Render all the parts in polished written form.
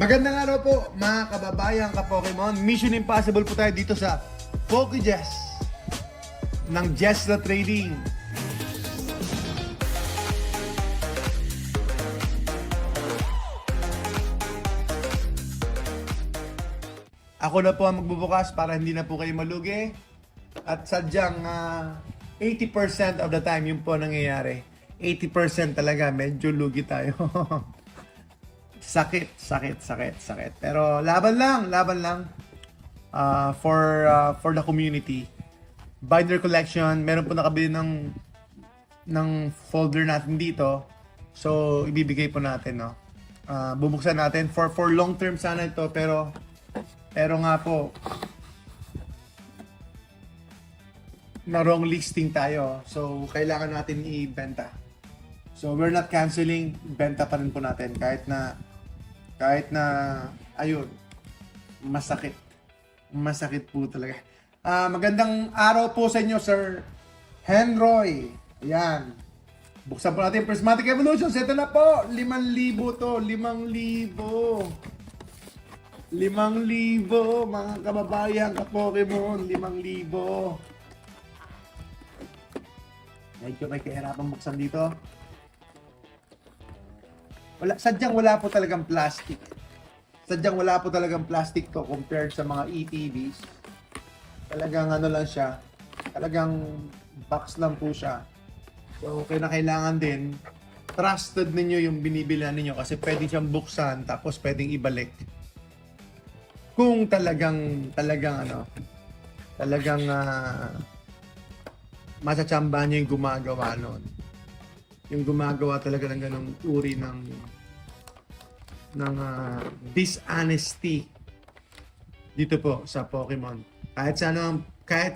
Magandang araw po mga kababayan ka-Pokemon. Mission Impossible po tayo dito sa PokeJess ng Jessla Trading. Ako na po ang magbubukas para hindi na po kayo malugi. At sadyang 80% of the time yun po nangyayari. 80% talaga medyo lugi tayo. Sakit. Pero laban lang for the community. Binder collection, meron po nakabili ng folder natin dito. So ibibigay po natin, no. Bubuksan natin for long term sana ito, pero nga po na wrong listing tayo. So kailangan natin ibenta. So we're not canceling, benta pa rin po natin kahit na ayun, masakit po talaga. Magandang araw po sa inyo, Sir Henroy. Ayan. Buksan po natin Prismatic Evolutions. Ito na po, 5,000 to, 5,000. 5,000 mga kababayan ka-Pokemon, 5,000. Medyo may kahirapang buksan dito. Sadyang wala po talagang plastic. To compared sa mga ETBs. Talagang ano lang siya. Talagang box lang po siya. So, kailangan din trusted ninyo yung binibilihan ninyo kasi pwede siyang buksan tapos pwedeng ibalik. Kung talagang masatsambahan nyo yung gumagawa nun. Yung gumagawa talaga ng ganong uri ng dishonesty dito po sa Pokemon. Kahit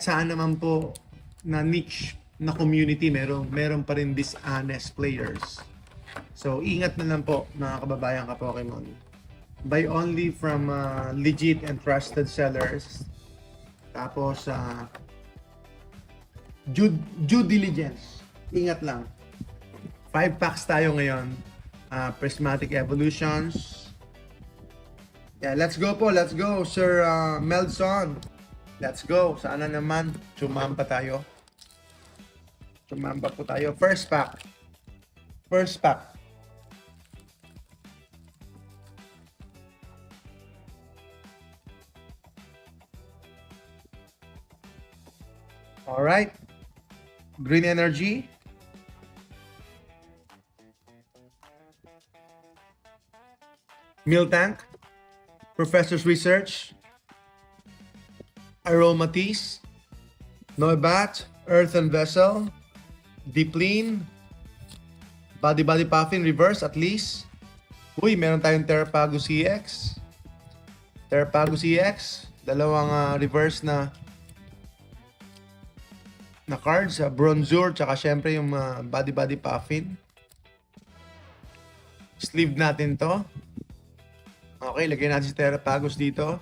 saan naman po na niche na community, meron pa rin dishonest players. So ingat na lang po mga kababayan ka Pokemon. Buy only from legit and trusted sellers. Tapos due diligence. Ingat lang. 5 packs tayo ngayon. Prismatic Evolutions. Yeah, let's go, Sir Melson. Let's go. Sana naman sumamba tayo. Sumamba po tayo. First pack. Alright. Green Energy. Miltank, Professor's Research, Aromatisse, Noibat, Earthen Vessel, Deeplean, Body Puffin Reverse at least. Uy, meron tayong Terrapago CX. Dalawang reverse na cards, Bronzor, tsaka syempre yung Body Puffin. Sleeve natin to. Okay, lagyan natin si Terrapagos dito.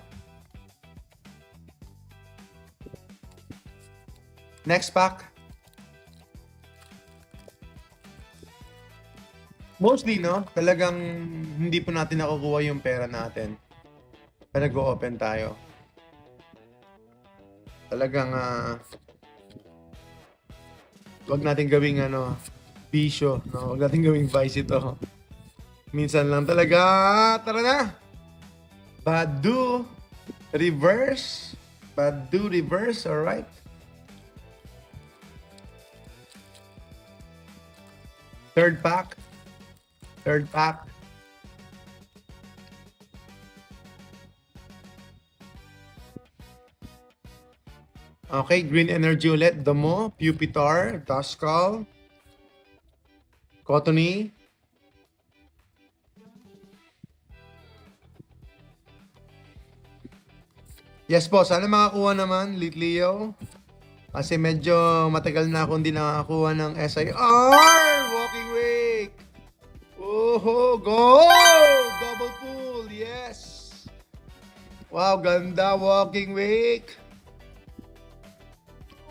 Next pack. Mostly, no? Talagang hindi po natin nakukuha yung pera natin. Pero nag-o-open tayo. Talagang wag natin gawing bisyo, no? Wag natin gawing vice ito. Minsan lang talaga. Tara na! Badu reverse, alright. Third pack. Okay, Green Energy ulit. Damo, Pupitar, Duskull, Cottony, yes po, sana makakuha naman, Litleo. Kasi medyo matagal na akong hindi nakakuha ng SIR! Walking Wake! Oh, go! Double pull, yes! Wow, ganda, Walking Wake!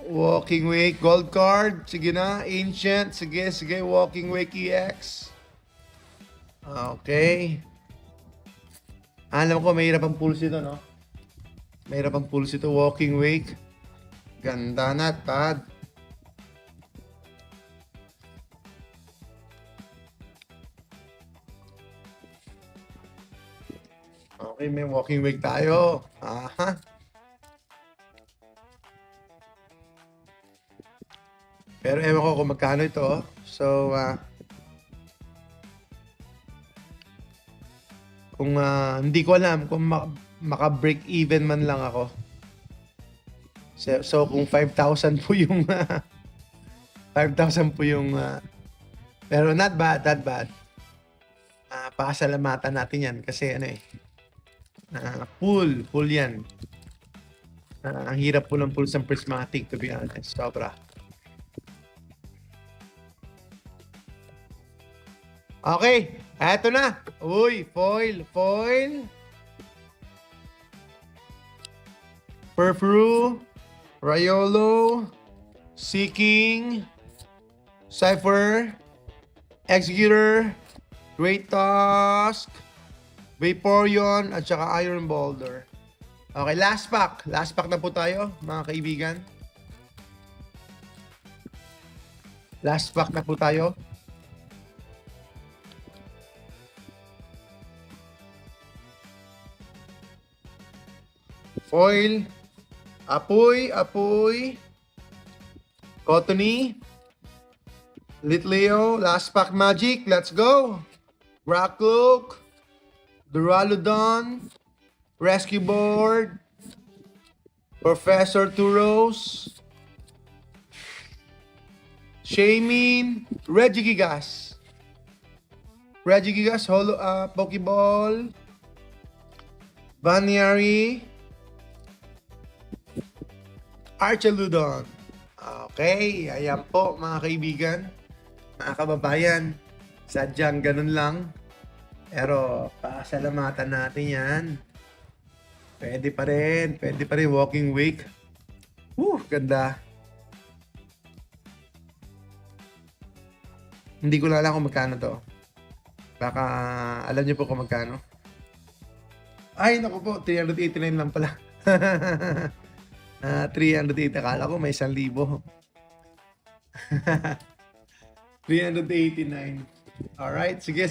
Walking Wake, gold card. Sige na, Ancient. Sige, Walking Wake EX. Okay. Alam ko, mahirap ang pulse ito, no? Mahirap ang pulse ito. Walking wake. Ganda, not bad. Okay, may walking wake tayo. Aha. Pero ewan ko kung magkano ito. So, kung hindi ko alam kung maka-break even man lang ako. So kung 5,000 po yung 5,000 po yung pero not bad, not bad. Pasalamatan natin yan kasi ano eh. Full yan. Ang hirap po ng pulse ng prismatic, to be honest. Sobra. Okay, eto na. Uy, foil. Perfru, Rayolo, Seeking, Cypher, Executor, Great Tusk, Vaporeon, at saka Iron Boulder. Okay, last pack. Last pack na po tayo, mga kaibigan. Last pack na po tayo. Foil, Apoy, Cottony, Litleo, last pack magic, let's go! Rocklook, Duraludon, Rescue Board, Professor Turos, Shaymin, Regigigas, Holo, Pokeball, Banyari, Archaludon. Okay, ayan po mga kaibigan, mga kababayan. Sadyang ganun lang. Pero pasalamatan natin yan. Pwede pa rin walking wake. Ganda. Hindi ko na alam kung magkano to. Baka alam niyo po kung magkano. Ay, naku po, 389 lang pala. 380, akala ko may 1,000. 389. Alright, sige.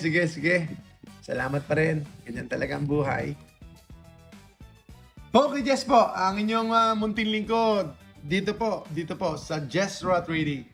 Salamat pa rin. Ganyan talaga ang buhay. Okay, Jess po, ang inyong munting lingkod. Dito po sa Jess Raw Trading.